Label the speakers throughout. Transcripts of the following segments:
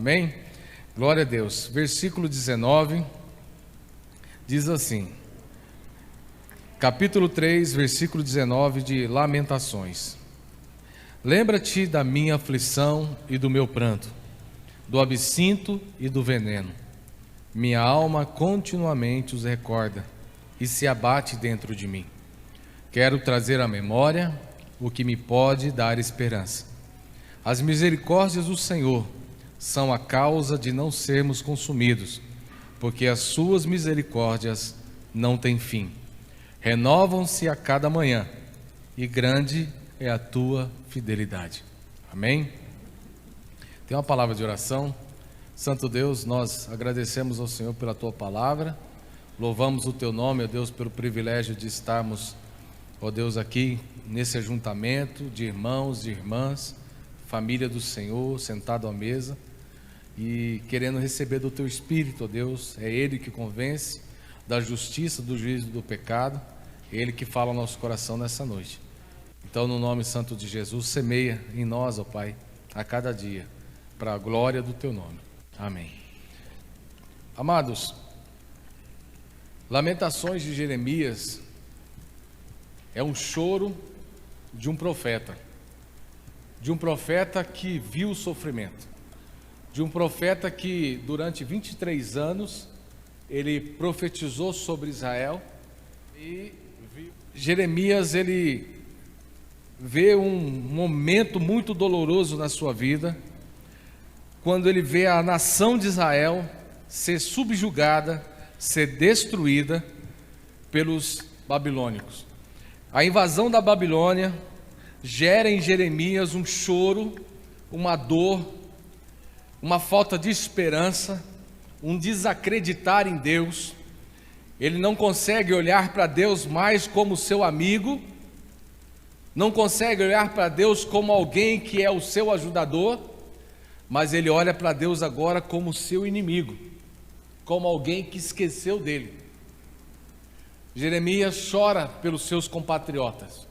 Speaker 1: Amém? Glória a Deus. Versículo 19 diz assim, capítulo 3, versículo 19 de Lamentações: Lembra-te da minha aflição e do meu pranto, do absinto e do veneno. Minha alma continuamente os recorda e se abate dentro de mim. Quero trazer à memória o que me pode dar esperança. As misericórdias do Senhor são a causa de não sermos consumidos, porque as suas misericórdias não têm fim. Renovam-se a cada manhã, e grande é a tua fidelidade. Amém? Tem uma palavra de oração. Santo Deus, nós agradecemos ao Senhor pela tua palavra, louvamos o teu nome, ó Deus, pelo privilégio de estarmos, ó Deus, aqui nesse ajuntamento de irmãos, de irmãs, família do Senhor, sentado à mesa e querendo receber do teu Espírito, ó Deus. É Ele que convence da justiça, do juízo e do pecado, é Ele que fala ao nosso coração nessa noite. Então, no nome santo de Jesus, semeia em nós, ó Pai, a cada dia, para a glória do teu nome. Amém. Amados, Lamentações de Jeremias é um choro de um profeta que viu o sofrimento, de um profeta que durante 23 anos ele profetizou sobre Israel. E Jeremias, ele vê um momento muito doloroso na sua vida, quando ele vê a nação de Israel ser subjugada, ser destruída pelos babilônicos. A invasão da Babilônia gera em Jeremias um choro, uma dor, uma falta de esperança, um desacreditar em Deus. Ele não consegue olhar para Deus mais como seu amigo, não consegue olhar para Deus como alguém que é o seu ajudador, mas ele olha para Deus agora como seu inimigo, como alguém que esqueceu dele. Jeremias chora pelos seus compatriotas.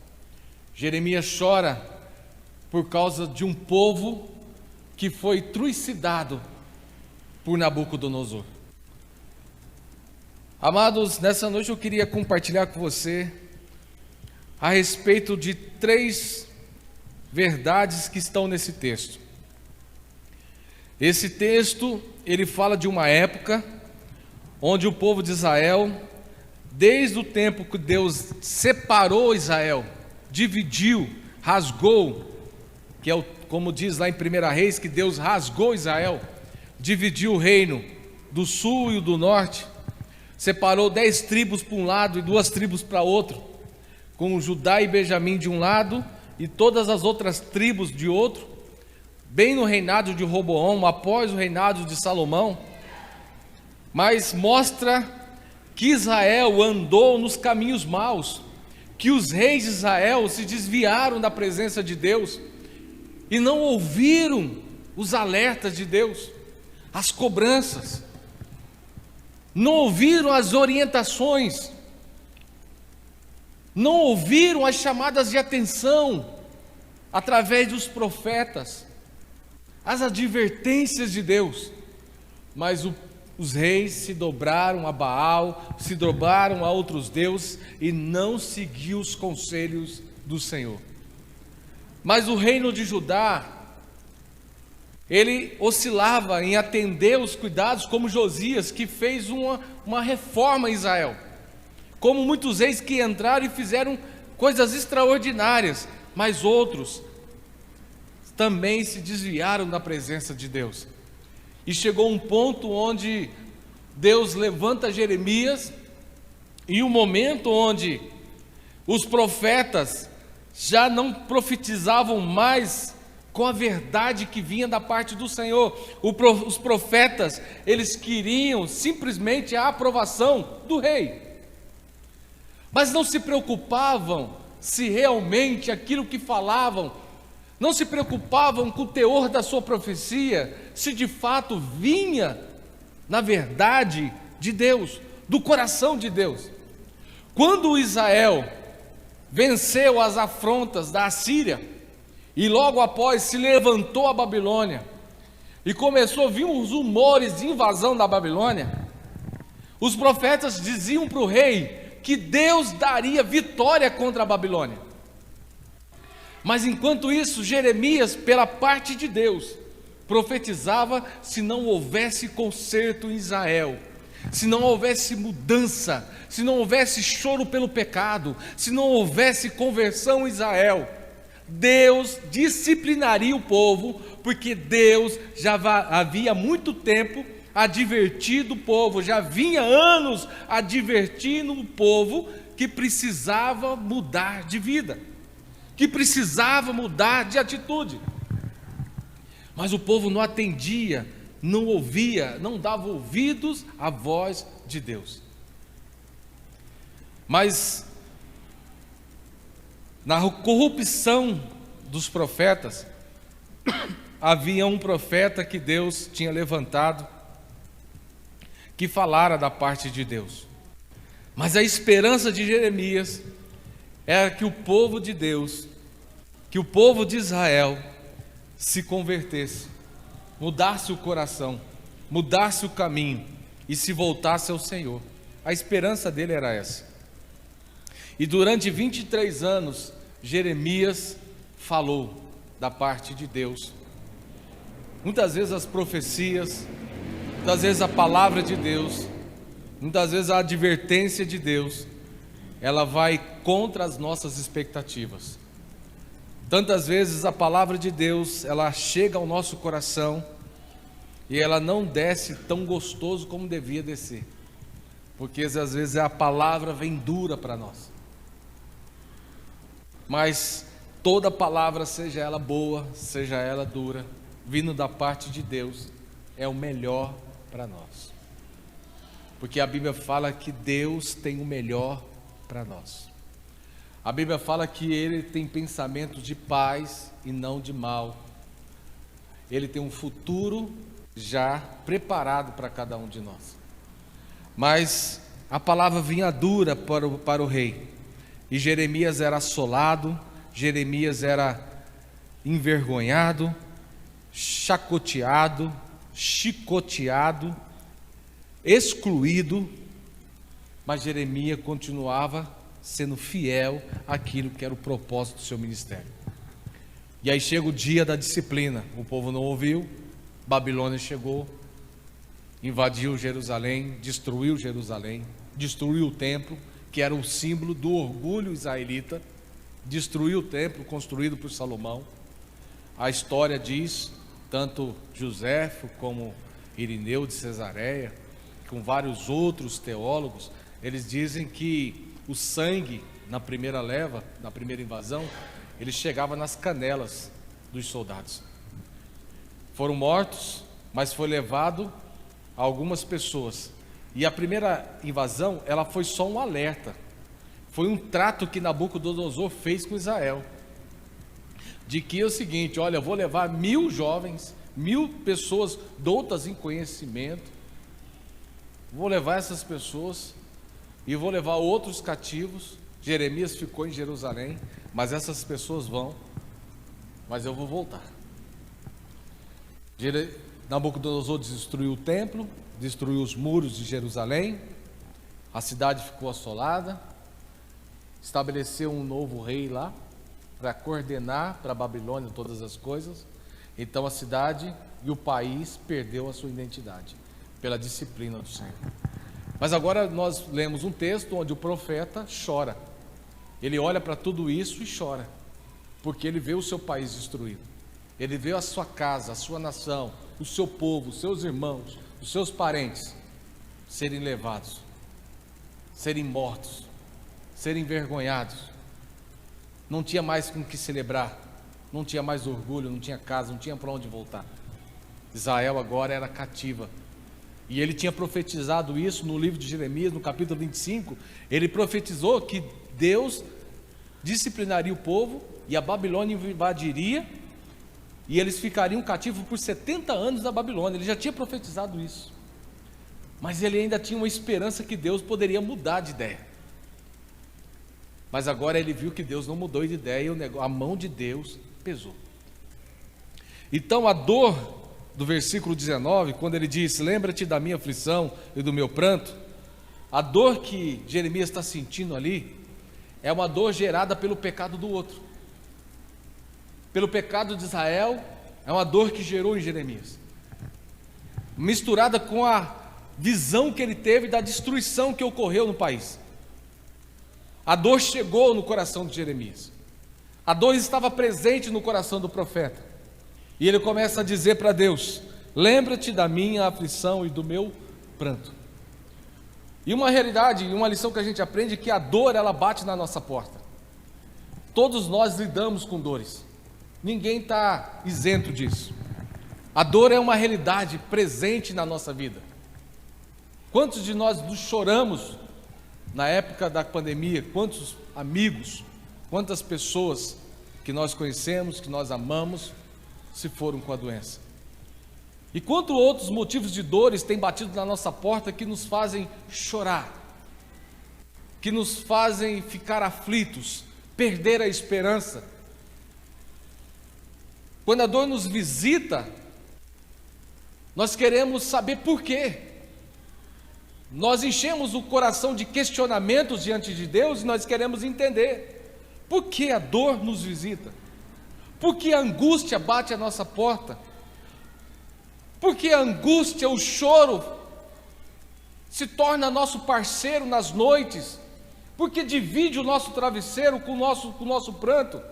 Speaker 1: Jeremias chora por causa de um povo que foi trucidado por Nabucodonosor. Amados, nessa noite eu queria compartilhar com você a respeito de 3 verdades que estão nesse texto. Esse texto, ele fala de uma época onde o povo de Israel, desde o tempo que Deus separou Israel, dividiu, rasgou, que é como diz lá em 1 Reis, que Deus rasgou Israel, dividiu o reino do sul e o do norte, separou 10 tribos para um lado e 2 tribos para outro, com Judá e Benjamim de um lado e todas as outras tribos de outro, bem no reinado de Roboão, após o reinado de Salomão. Mas mostra que Israel andou nos caminhos maus, que os reis de Israel se desviaram da presença de Deus e não ouviram os alertas de Deus, as cobranças, não ouviram as orientações, não ouviram as chamadas de atenção através dos profetas, as advertências de Deus. Mas os reis se dobraram a Baal, se dobraram a outros deuses e não seguiu os conselhos do Senhor. Mas o reino de Judá, ele oscilava em atender os cuidados, como Josias, que fez uma reforma em Israel, como muitos reis que entraram e fizeram coisas extraordinárias, mas outros também se desviaram da presença de Deus. E chegou um ponto onde Deus levanta Jeremias, e um momento onde os profetas já não profetizavam mais com a verdade que vinha da parte do Senhor. Os profetas, eles queriam simplesmente a aprovação do rei, mas não se preocupavam se realmente aquilo que falavam, não se preocupavam com o teor da sua profecia, se de fato vinha na verdade de Deus, do coração de Deus. Quando Israel venceu as afrontas da Assíria e logo após se levantou a Babilônia, e começou a vir os rumores de invasão da Babilônia, os profetas diziam para o rei que Deus daria vitória contra a Babilônia. Mas enquanto isso, Jeremias, pela parte de Deus, profetizava se não houvesse conserto em Israel, se não houvesse mudança, se não houvesse choro pelo pecado, se não houvesse conversão em Israel, Deus disciplinaria o povo, porque Deus já havia muito tempo advertido o povo, já vinha anos advertindo o povo que precisava mudar de vida, que precisava mudar de atitude. Mas o povo não atendia, não ouvia, não dava ouvidos à voz de Deus. Mas na corrupção dos profetas, havia um profeta que Deus tinha levantado, que falara da parte de Deus. Mas a esperança de Jeremias era que o povo de Deus, que o povo de Israel se convertesse, mudasse o coração, mudasse o caminho e se voltasse ao Senhor. A esperança dele era essa. E durante 23 anos, Jeremias falou da parte de Deus. Muitas vezes as profecias, muitas vezes a palavra de Deus, muitas vezes a advertência de Deus, ela vai contra as nossas expectativas. Tantas vezes a palavra de Deus, ela chega ao nosso coração e ela não desce tão gostoso como devia descer, porque às vezes a palavra vem dura para nós. Mas toda palavra, seja ela boa, seja ela dura, vindo da parte de Deus, é o melhor para nós, porque a Bíblia fala que Deus tem o melhor para nós. A Bíblia fala que Ele tem pensamentos de paz e não de mal. Ele tem um futuro já preparado para cada um de nós. Mas a palavra vinha dura para o rei, e Jeremias era assolado, Jeremias era envergonhado, chacoteado, chicoteado, excluído, mas Jeremias continuava sendo fiel àquilo que era o propósito do seu ministério. E aí chega o dia da disciplina, o povo não ouviu, Babilônia chegou, invadiu Jerusalém, destruiu o templo, que era o símbolo do orgulho israelita, destruiu o templo construído por Salomão. A história diz, tanto Joséfo como Irineu de Cesareia, com vários outros teólogos, eles dizem que o sangue na primeira leva, na primeira invasão, ele chegava nas canelas dos soldados. Foram mortos, mas foi levado a algumas pessoas. E a primeira invasão, ela foi só um alerta. Foi um trato que Nabucodonosor fez com Israel. De que é o seguinte: olha, eu vou levar 1000 jovens, 1000 pessoas doutas em conhecimento. Vou levar essas pessoas e vou levar outros cativos. Jeremias ficou em Jerusalém, mas essas pessoas vão, mas eu vou voltar. Nabucodonosor destruiu o templo, destruiu os muros de Jerusalém, a cidade ficou assolada, estabeleceu um novo rei lá, para coordenar para a Babilônia todas as coisas. Então a cidade e o país perdeu a sua identidade, pela disciplina do Senhor. Mas agora nós lemos um texto onde o profeta chora. Ele olha para tudo isso e chora, porque ele vê o seu país destruído. Ele vê a sua casa, a sua nação, o seu povo, os seus irmãos, os seus parentes serem levados, serem mortos, serem envergonhados. Não tinha mais com o que celebrar, não tinha mais orgulho, não tinha casa, não tinha para onde voltar. Israel agora era cativa. E ele tinha profetizado isso no livro de Jeremias, no capítulo 25. Ele profetizou que Deus disciplinaria o povo e a Babilônia invadiria, e eles ficariam cativos por 70 anos na Babilônia. Ele já tinha profetizado isso, mas ele ainda tinha uma esperança que Deus poderia mudar de ideia. Mas agora ele viu que Deus não mudou de ideia, e a mão de Deus pesou. Então a dor do versículo 19, quando ele diz: lembra-te da minha aflição e do meu pranto. A dor que Jeremias está sentindo ali é uma dor gerada pelo pecado do outro, pelo pecado de Israel. É uma dor que gerou em Jeremias, misturada com a visão que ele teve da destruição que ocorreu no país. A dor chegou no coração de Jeremias, a dor estava presente no coração do profeta, e ele começa a dizer para Deus: lembra-te da minha aflição e do meu pranto. E uma realidade, uma lição que a gente aprende é que a dor, ela bate na nossa porta. Todos nós lidamos com dores, ninguém está isento disso. A dor é uma realidade presente na nossa vida. Quantos de nós nos choramos na época da pandemia? Quantos amigos, quantas pessoas que nós conhecemos, que nós amamos, se foram com a doença? E quantos outros motivos de dores têm batido na nossa porta que nos fazem chorar, que nos fazem ficar aflitos, perder a esperança? Quando a dor nos visita, nós queremos saber por quê. Nós enchemos o coração de questionamentos diante de Deus e nós queremos entender por que a dor nos visita, por que a angústia bate à nossa porta, por que a angústia, o choro se torna nosso parceiro nas noites, por que divide o nosso travesseiro com o nosso pranto,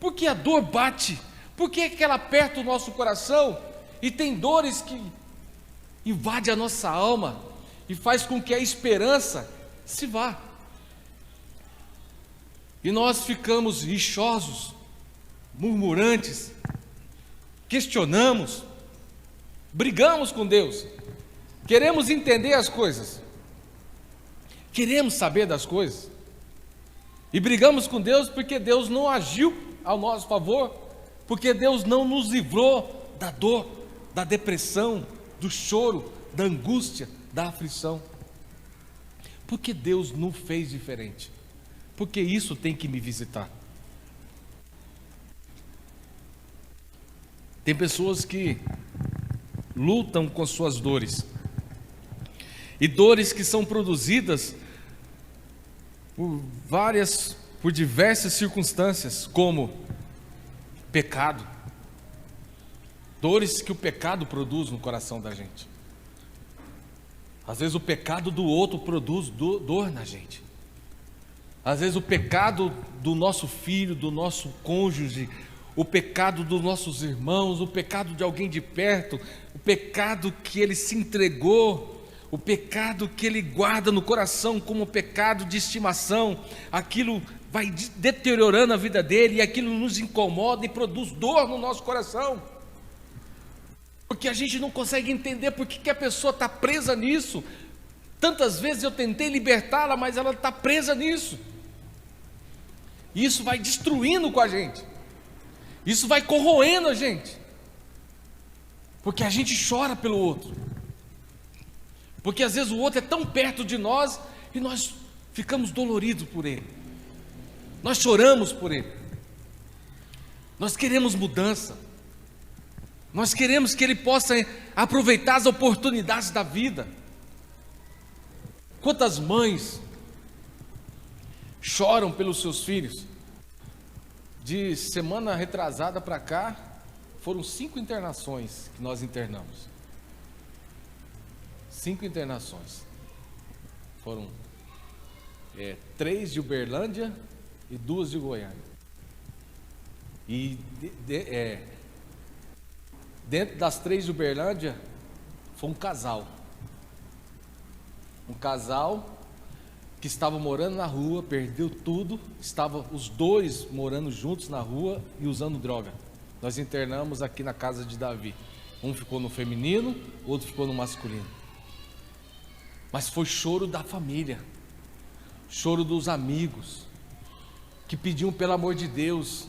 Speaker 1: por que a dor bate, por que ela aperta o nosso coração e tem dores que invadem a nossa alma e faz com que a esperança se vá. E nós ficamos rixosos, murmurantes, questionamos, brigamos com Deus, queremos entender as coisas, queremos saber das coisas, e brigamos com Deus porque Deus não agiu ao nosso favor, porque Deus não nos livrou da dor, da depressão, do choro, da angústia, da aflição. Porque Deus não fez diferente? Porque isso tem que me visitar. Tem pessoas que lutam com suas dores, e dores que são produzidas por diversas circunstâncias, como pecado, dores que o pecado produz no coração da gente. Às vezes o pecado do outro produz dor na gente. Às vezes o pecado do nosso filho, do nosso cônjuge, o pecado dos nossos irmãos, o pecado de alguém de perto, o pecado que ele se entregou, o pecado que ele guarda no coração como pecado de estimação, aquilo vai deteriorando a vida dele e aquilo nos incomoda e produz dor no nosso coração. Porque a gente não consegue entender por que a pessoa está presa nisso. Tantas vezes eu tentei libertá-la, mas ela está presa nisso. E isso vai destruindo com a gente. Isso vai corroendo a gente. Porque a gente chora pelo outro. Porque às vezes o outro é tão perto de nós e nós ficamos doloridos por ele. Nós choramos por ele. Nós queremos mudança. Nós queremos que ele possa aproveitar as oportunidades da vida. Quantas mães choram pelos seus filhos? De semana retrasada para cá, foram 5 internações que nós internamos. 5 internações. Foram 3 de Uberlândia e 2 de Goiânia. E dentro das 3 de Uberlândia, foi um casal. Um casal que estava morando na rua, perdeu tudo, estavam os dois morando juntos na rua e usando droga. Nós internamos aqui na casa de Davi. Um ficou no feminino, outro ficou no masculino. Mas foi choro da família, choro dos amigos, que pediam pelo amor de Deus,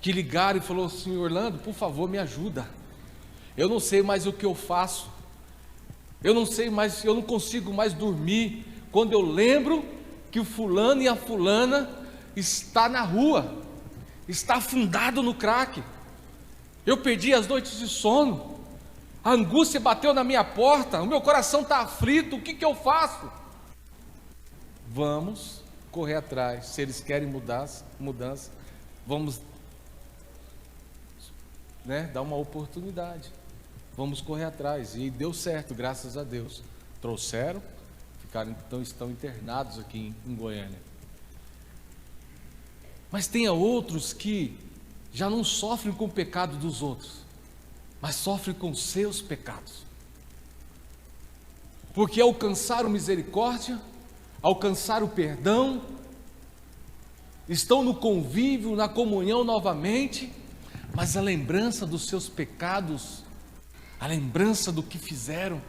Speaker 1: que ligaram e falaram assim: Orlando, por favor, me ajuda. Eu não sei mais o que eu faço. Eu não sei mais, eu não consigo mais dormir quando eu lembro que o fulano e a fulana está na rua, está afundado no crack. Eu perdi as noites de sono. A angústia bateu na minha porta, o meu coração está aflito, o que eu faço? Vamos correr atrás. Se eles querem mudança, vamos, dar uma oportunidade. Vamos correr atrás. E deu certo, graças a Deus. Trouxeram, então estão internados aqui em Goiânia. Mas tem outros que já não sofrem com o pecado dos outros, mas sofrem com seus pecados. Porque alcançaram misericórdia, alcançaram o perdão, estão no convívio, na comunhão novamente, mas a lembrança dos seus pecados, a lembrança do que fizeram,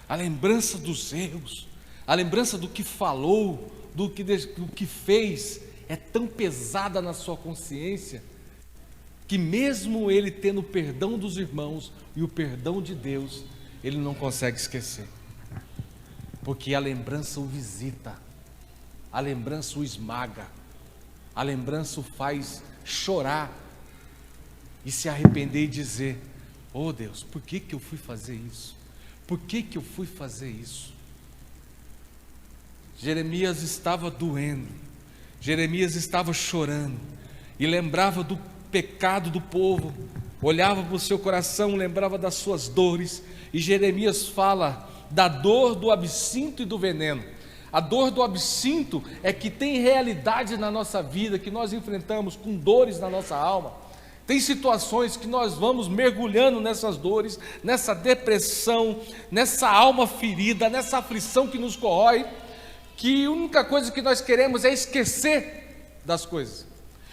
Speaker 1: a lembrança dos erros, a lembrança do que falou, do que fez, é tão pesada na sua consciência, que mesmo ele tendo o perdão dos irmãos e o perdão de Deus, ele não consegue esquecer, porque a lembrança o visita, a lembrança o esmaga, a lembrança o faz chorar e se arrepender e dizer: oh Deus, por que eu fui fazer isso? Por que eu fui fazer isso? Jeremias estava doendo, Jeremias estava chorando e lembrava do pecado do povo, olhava para o seu coração, lembrava das suas dores, e Jeremias fala da dor do absinto e do veneno. A dor do absinto é que tem realidade na nossa vida, que nós enfrentamos com dores na nossa alma. Tem situações que nós vamos mergulhando nessas dores, nessa depressão, nessa alma ferida, nessa aflição que nos corrói, que a única coisa que nós queremos é esquecer das coisas.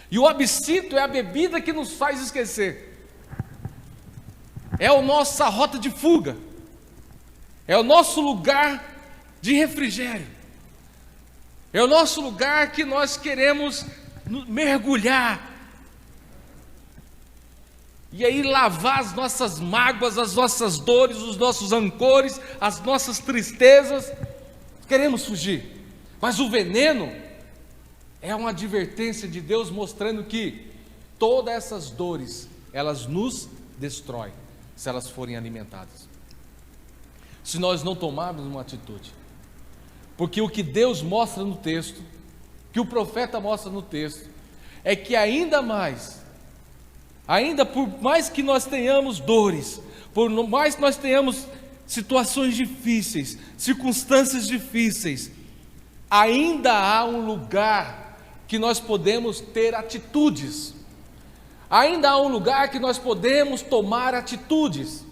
Speaker 1: E o absinto é a bebida que nos faz esquecer. É a nossa rota de fuga. É o nosso lugar de refrigério. É o nosso lugar que nós queremos mergulhar. E aí lavar as nossas mágoas, as nossas dores, os nossos rancores, as nossas tristezas. Queremos fugir. Mas o veneno é uma advertência de Deus mostrando que todas essas dores, elas nos destroem, se elas forem alimentadas. Se nós não tomarmos uma atitude. Porque o que Deus mostra no texto, que o profeta mostra no texto, é que ainda por mais que nós tenhamos dores, por mais que nós tenhamos situações difíceis, circunstâncias difíceis, ainda há um lugar que nós podemos ter atitudes, ainda há um lugar que nós podemos tomar atitudes,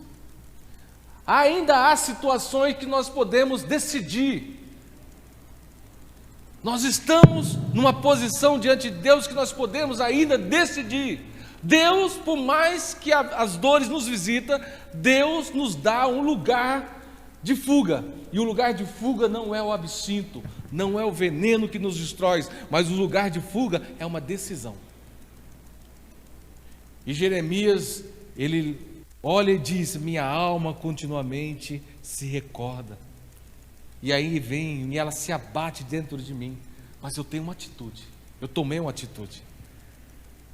Speaker 1: ainda há situações que nós podemos decidir. Nós estamos numa posição diante de Deus que nós podemos ainda decidir. Deus, por mais que as dores nos visitam, Deus nos dá um lugar de fuga. E o lugar de fuga não é o absinto, não é o veneno que nos destrói, mas o lugar de fuga é uma decisão. E Jeremias, ele olha e diz: minha alma continuamente se recorda. E aí vem, e ela se abate dentro de mim. Mas eu tenho uma atitude, eu tomei uma atitude,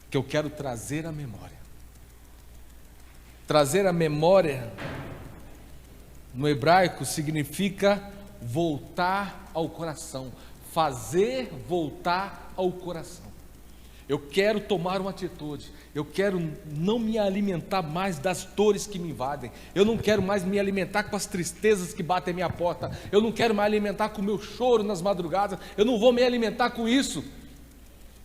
Speaker 1: que eu quero trazer à memória. Trazer à memória, no hebraico, significa voltar ao coração, fazer voltar ao coração. Eu quero tomar uma atitude, eu quero não me alimentar mais das dores que me invadem, eu não quero mais me alimentar com as tristezas que batem à minha porta, eu não quero mais alimentar com o meu choro nas madrugadas, eu não vou me alimentar com isso,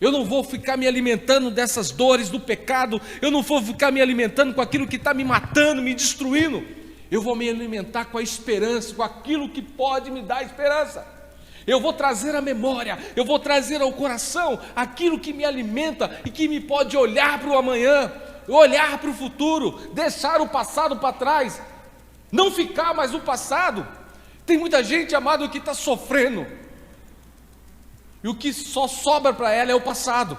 Speaker 1: eu não vou ficar me alimentando dessas dores do pecado, eu não vou ficar me alimentando com aquilo que está me matando, me destruindo, eu vou me alimentar com a esperança, com aquilo que pode me dar esperança. Eu vou trazer à memória, eu vou trazer ao coração aquilo que me alimenta e que me pode olhar para o amanhã, olhar para o futuro, deixar o passado para trás, não ficar mais no passado. Tem muita gente, amado, que está sofrendo, e o que só sobra para ela é o passado.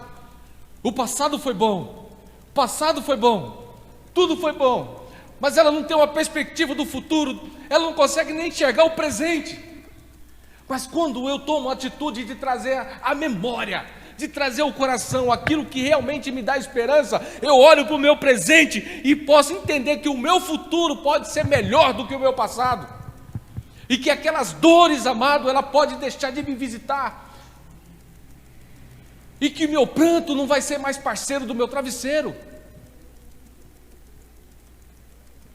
Speaker 1: O passado foi bom, o passado foi bom, tudo foi bom, mas ela não tem uma perspectiva do futuro, ela não consegue nem enxergar o presente. Mas quando eu tomo a atitude de trazer a memória, de trazer ao coração aquilo que realmente me dá esperança, eu olho para o meu presente e posso entender que o meu futuro pode ser melhor do que o meu passado, e que aquelas dores, amado, ela pode deixar de me visitar, e que meu pranto não vai ser mais parceiro do meu travesseiro,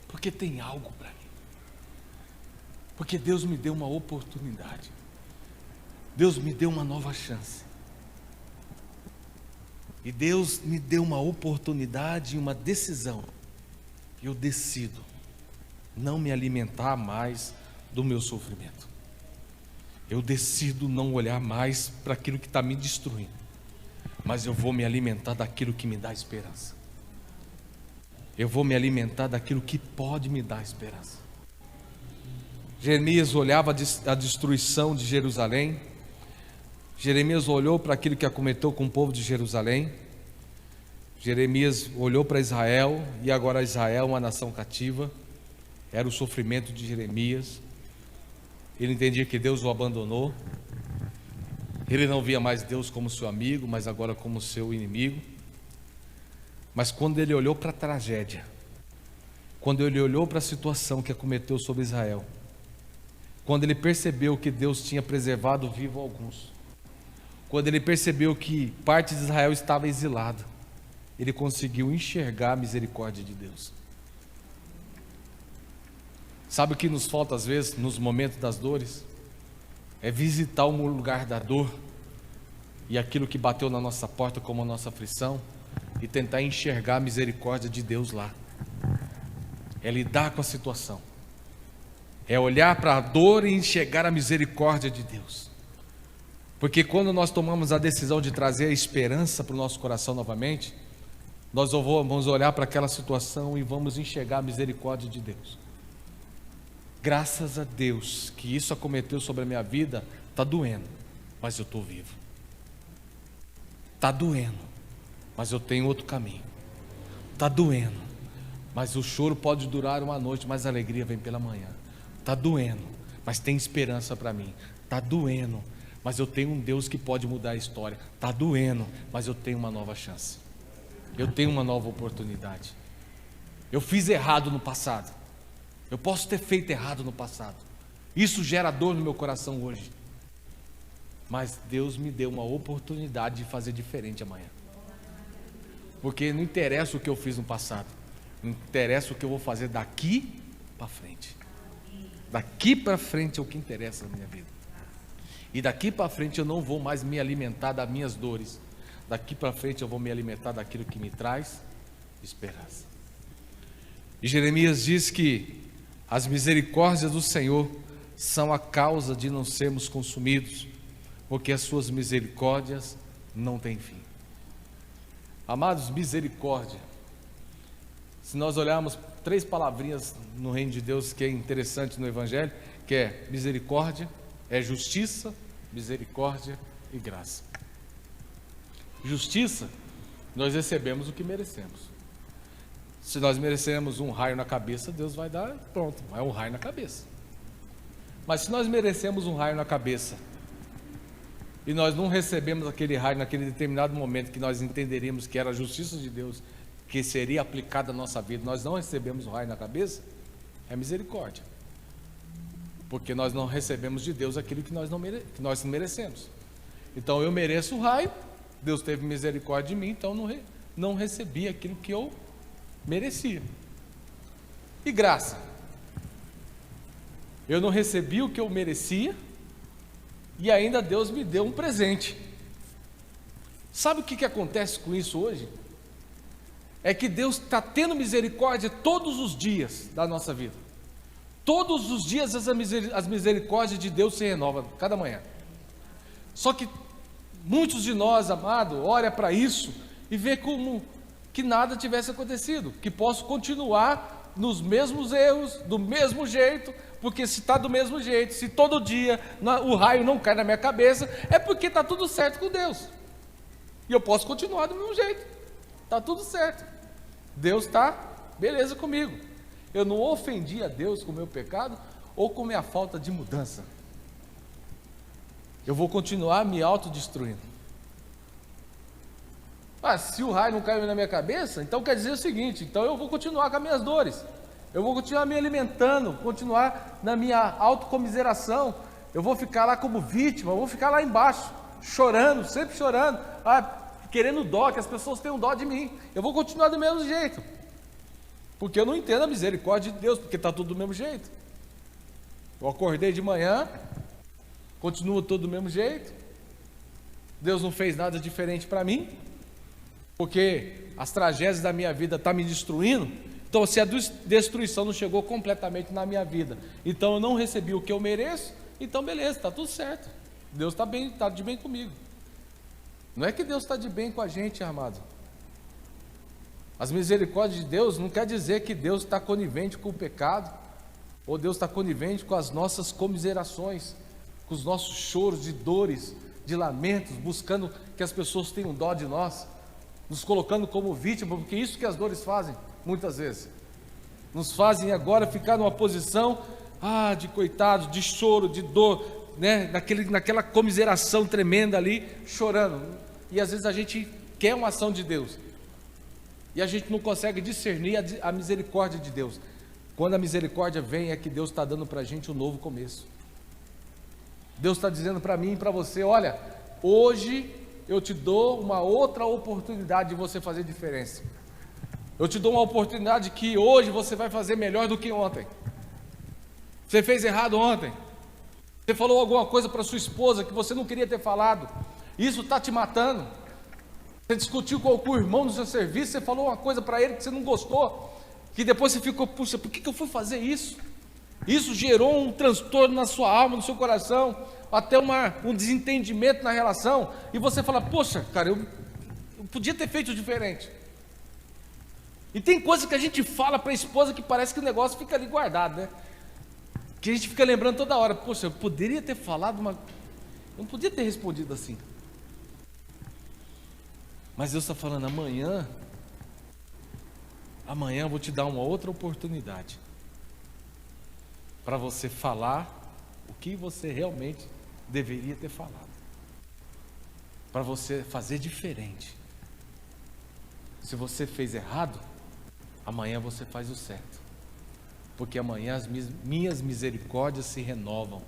Speaker 1: porque tem algo para mim, porque Deus me deu uma oportunidade, Deus me deu uma nova chance, e Deus me deu uma oportunidade e uma decisão. Eu decido não me alimentar mais do meu sofrimento, eu decido não olhar mais para aquilo que está me destruindo, mas eu vou me alimentar daquilo que me dá esperança, eu vou me alimentar daquilo que pode me dar esperança. Jeremias olhava a destruição de Jerusalém, Jeremias olhou para aquilo que acometeu com o povo de Jerusalém, Jeremias olhou para Israel, e agora Israel, uma nação cativa, era o sofrimento de Jeremias. Ele entendia que Deus o abandonou, ele não via mais Deus como seu amigo, mas agora como seu inimigo. Mas quando ele olhou para a tragédia, quando ele olhou para a situação que acometeu sobre Israel, quando ele percebeu que Deus tinha preservado vivo alguns, quando ele percebeu que parte de Israel estava exilada, ele conseguiu enxergar a misericórdia de Deus. Sabe o que nos falta às vezes, nos momentos das dores? É visitar o lugar da dor, e aquilo que bateu na nossa porta como a nossa aflição, e tentar enxergar a misericórdia de Deus lá. É lidar com a situação, é olhar para a dor e enxergar a misericórdia de Deus. Porque quando nós tomamos a decisão de trazer a esperança para o nosso coração novamente, nós vamos olhar para aquela situação e vamos enxergar a misericórdia de Deus. Graças a Deus que isso acometeu sobre a minha vida. Está doendo, mas eu estou vivo. Está doendo, mas eu tenho outro caminho. Está doendo, mas o choro pode durar uma noite, mas a alegria vem pela manhã. Está doendo, mas tem esperança para mim. Está doendo, mas eu tenho um Deus que pode mudar a história. Está doendo, mas eu tenho uma nova chance, eu tenho uma nova oportunidade. Eu fiz errado no passado, eu posso ter feito errado no passado, isso gera dor no meu coração hoje, mas Deus me deu uma oportunidade de fazer diferente amanhã. Porque não interessa o que eu fiz no passado, não interessa o que eu vou fazer daqui para frente. Daqui para frente é o que interessa na minha vida. E daqui para frente eu não vou mais me alimentar das minhas dores. Daqui para frente eu vou me alimentar daquilo que me traz esperança. E Jeremias diz que as misericórdias do Senhor são a causa de não sermos consumidos, porque as suas misericórdias não têm fim. Amados, misericórdia, se nós olharmos 3 palavrinhas no reino de Deus que é interessante no Evangelho, que é misericórdia, é justiça, misericórdia e graça. Justiça, nós recebemos o que merecemos. Se nós merecemos um raio na cabeça, Deus vai dar, pronto, é um raio na cabeça. Mas se nós merecemos um raio na cabeça e nós não recebemos aquele raio naquele determinado momento que nós entenderíamos que era a justiça de Deus, que seria aplicada à nossa vida, nós não recebemos o raio na cabeça, é misericórdia, porque nós não recebemos de Deus aquilo que nós não merecemos. Então eu mereço o raio, Deus teve misericórdia de mim, então não recebi aquilo que eu merecia. E graça, eu não recebi o que eu merecia, e ainda Deus me deu um presente. Sabe o que acontece com isso hoje? É que Deus está tendo misericórdia todos os dias da nossa vida. Todos os dias as misericórdias de Deus se renovam, cada manhã. Só que muitos de nós, amado, olha para isso e vê como que nada tivesse acontecido, que posso continuar nos mesmos erros, do mesmo jeito, porque se está do mesmo jeito, se todo dia o raio não cai na minha cabeça, é porque está tudo certo com Deus, e eu posso continuar do mesmo jeito, está tudo certo, Deus está beleza comigo, eu não ofendi a Deus com o meu pecado, ou com a minha falta de mudança, eu vou continuar me autodestruindo, Ah, se o raio não caiu na minha cabeça, então quer dizer o seguinte, então eu vou continuar com as minhas dores, eu vou continuar me alimentando, continuar na minha autocomiseração, eu vou ficar lá como vítima, eu vou ficar lá embaixo, chorando, sempre chorando, querendo dó, que as pessoas tenham dó de mim, eu vou continuar do mesmo jeito, porque eu não entendo a misericórdia de Deus, porque está tudo do mesmo jeito. Eu acordei de manhã, continua tudo do mesmo jeito, Deus não fez nada diferente para mim, porque as tragédias da minha vida estão me destruindo. Então, se a destruição não chegou completamente na minha vida, então eu não recebi o que eu mereço, então beleza, está tudo certo, Deus está bem, está de bem comigo. Não é que Deus está de bem com a gente, amado. As misericórdias de Deus não quer dizer que Deus está conivente com o pecado, ou Deus está conivente com as nossas comiserações, com os nossos choros de dores, de lamentos, buscando que as pessoas tenham dó de nós, nos colocando como vítima, porque isso que as dores fazem, muitas vezes, nos fazem agora ficar numa posição, de coitado, de choro, de dor, né? Naquela comiseração tremenda ali, chorando, e às vezes a gente quer uma ação de Deus, e a gente não consegue discernir a misericórdia de Deus. Quando a misericórdia vem, é que Deus está dando para a gente um novo começo. Deus está dizendo para mim e para você: olha, hoje eu te dou uma outra oportunidade de você fazer diferença. Eu te dou uma oportunidade que hoje você vai fazer melhor do que ontem. Você fez errado ontem. Você falou alguma coisa para sua esposa que você não queria ter falado. Isso está te matando. Você discutiu com o irmão no seu serviço, você falou uma coisa para ele que você não gostou, que depois você ficou, puxa, por que eu fui fazer isso? Isso gerou um transtorno na sua alma, no seu coração, até um desentendimento na relação, e você fala: poxa, cara, eu podia ter feito diferente. E tem coisa que a gente fala para a esposa que parece que o negócio fica ali guardado, né? Que a gente fica lembrando toda hora: poxa, eu poderia ter falado, eu não podia ter respondido assim. Mas Deus está falando: amanhã eu vou te dar uma outra oportunidade para você falar o que você realmente deveria ter falado, para você fazer diferente. Se você fez errado, amanhã você faz o certo, porque amanhã as minhas misericórdias se renovam,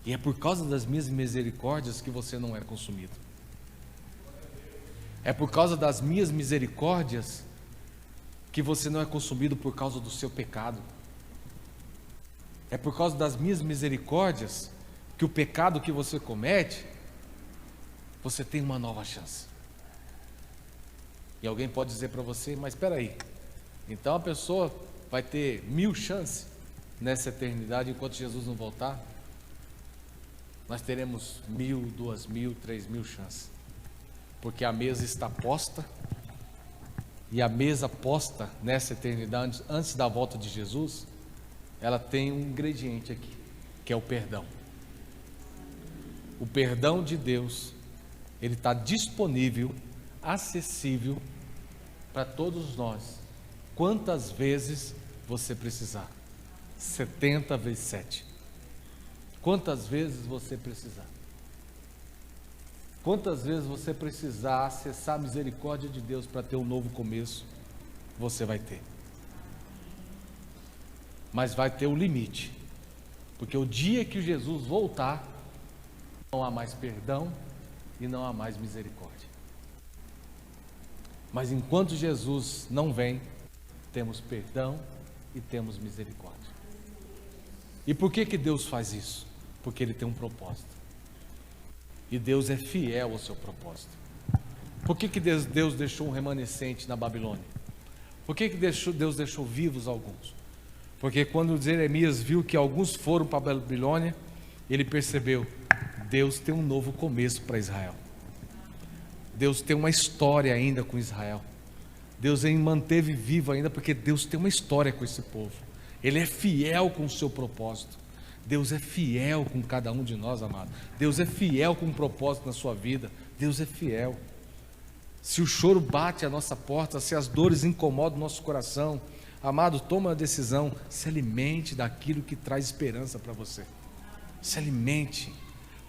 Speaker 1: e é por causa das minhas misericórdias que você não é consumido. É por causa das minhas misericórdias que você não é consumido por causa do seu pecado. É por causa das minhas misericórdias que o pecado que você comete, você tem uma nova chance. E alguém pode dizer para você: mas espera aí, então a pessoa vai ter 1000 chances nessa eternidade enquanto Jesus não voltar? Nós teremos 1000, 2000, 3000 chances, porque a mesa está posta, e a mesa posta nessa eternidade, antes da volta de Jesus, ela tem um ingrediente aqui, que é o perdão. O perdão de Deus, ele está disponível, acessível para todos nós, quantas vezes você precisar. 70 vezes 7. Quantas vezes você precisar. Quantas vezes você precisar acessar a misericórdia de Deus para ter um novo começo, você vai ter. Mas vai ter um limite, porque o dia que Jesus voltar, não há mais perdão e não há mais misericórdia. Mas enquanto Jesus não vem, temos perdão e temos misericórdia. E por que Deus faz isso? Porque Ele tem um propósito, e Deus é fiel ao seu propósito. Por que Deus deixou um remanescente na Babilônia? Por que Deus deixou vivos alguns? Porque quando Jeremias viu que alguns foram para a Babilônia, ele percebeu: Deus tem um novo começo para Israel. Deus tem uma história ainda com Israel. Deus manteve vivo ainda, porque Deus tem uma história com esse povo. Ele é fiel com o seu propósito. Deus é fiel com cada um de nós, amado. Deus é fiel com um propósito na sua vida. Deus é fiel. Se o choro bate à nossa porta, se as dores incomodam o nosso coração, amado, toma uma decisão. Se alimente daquilo que traz esperança para você. Se alimente,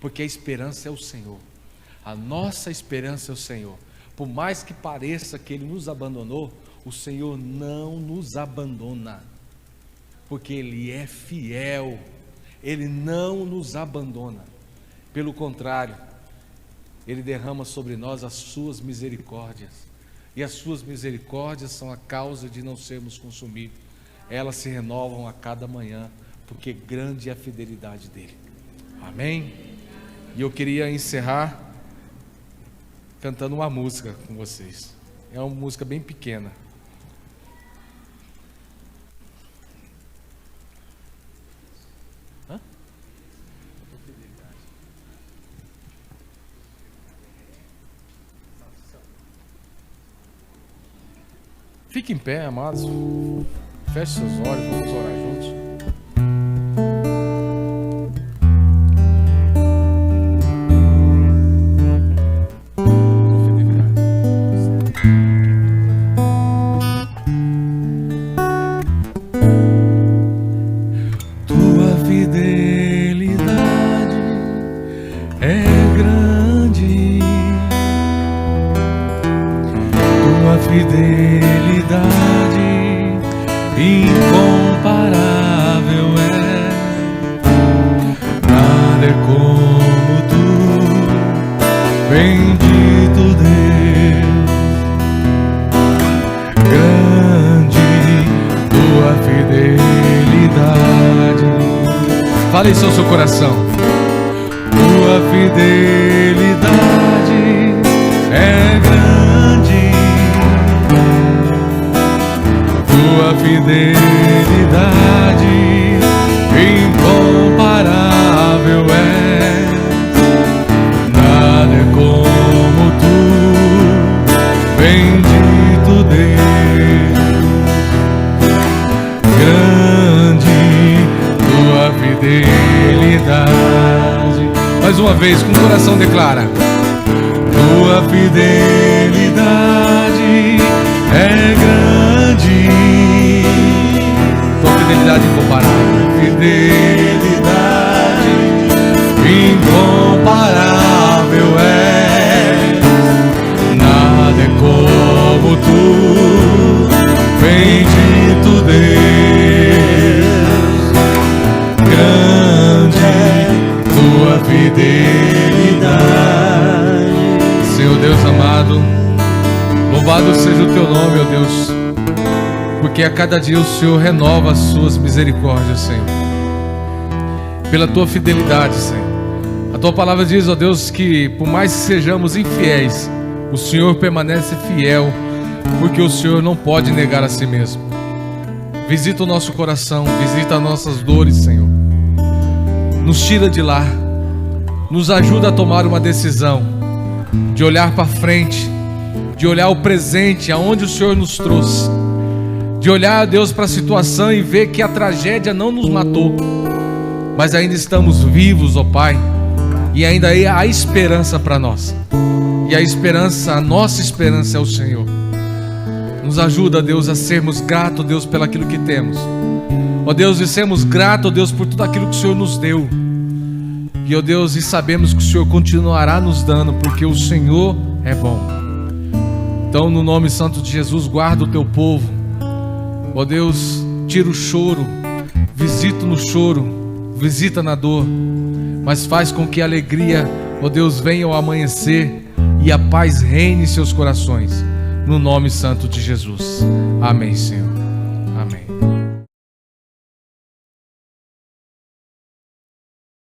Speaker 1: porque a esperança é o Senhor. A nossa esperança é o Senhor. Por mais que pareça que Ele nos abandonou, o Senhor não nos abandona, porque Ele é fiel. Ele não nos abandona. Pelo contrário, Ele derrama sobre nós as suas misericórdias, e as suas misericórdias são a causa de não sermos consumidos. Elas se renovam a cada manhã, porque grande é a fidelidade dEle. Amém? E eu queria encerrar cantando uma música com vocês. É uma música bem pequena. Fique em pé, amados. Feche seus olhos, vamos orar juntos. Tua fidelidade é grande. Tua fidelidade incomparável é. Nada é como tu, bendito Deus. Grande tua fidelidade. Fale isso ao seu coração. Tua fidelidade é grande. Tua fidelidade incomparável é. Nada é como tu, bendito Deus. Grande tua fidelidade. Mais uma vez, com o coração declara. Tua fidelidade é grande. Tua fidelidade incomparável. Fidelidade incomparável é. Nada é como tu, bendito Deus. Grande tua fidelidade. Senhor Deus amado, louvado seja o teu nome, ó Deus, porque a cada dia o Senhor renova as suas misericórdias, Senhor, pela tua fidelidade, Senhor. A tua palavra diz, ó Deus, que por mais que sejamos infiéis, o Senhor permanece fiel, porque o Senhor não pode negar a si mesmo. Visita o nosso coração, visita as nossas dores, Senhor. Nos tira de lá, nos ajuda a tomar uma decisão de olhar para frente, de olhar o presente, aonde o Senhor nos trouxe, de olhar, Deus, para a situação e ver que a tragédia não nos matou, mas ainda estamos vivos, ó Pai, e ainda há esperança para nós. E a esperança, a nossa esperança é o Senhor. Nos ajuda, Deus, a sermos gratos, Deus, pelo aquilo que temos. Ó Deus, e sermos gratos, Deus, por tudo aquilo que o Senhor nos deu. E, ó Deus, e sabemos que o Senhor continuará nos dando, porque o Senhor é bom. Então, no nome santo de Jesus, guarda o teu povo. Ó Deus, tira o choro, visita no choro, visita na dor, mas faz com que a alegria, ó Deus, venha ao amanhecer e a paz reine em seus corações. No nome santo de Jesus. Amém, Senhor. Amém.